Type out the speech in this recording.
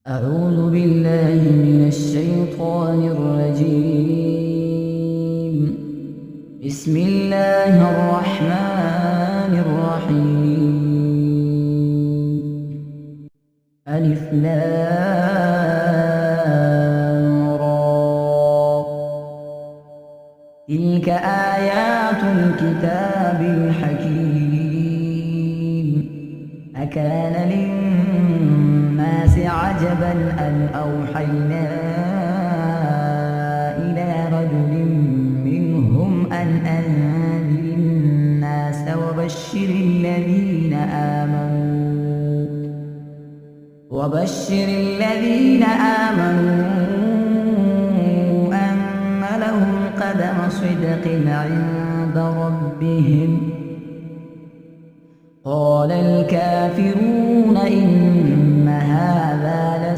أعوذ بالله من الشيطان الرجيم. بسم الله الرحمن الرحيم. ألف لام را. تلك آيات الكتاب الحكيم. أكان للناس عجبا أن أوحينا إلى رجل منهم أن أنذر الناس وبشر الذين آمنوا أن لهم قدم صدق عند ربهم. قال الكافرون إن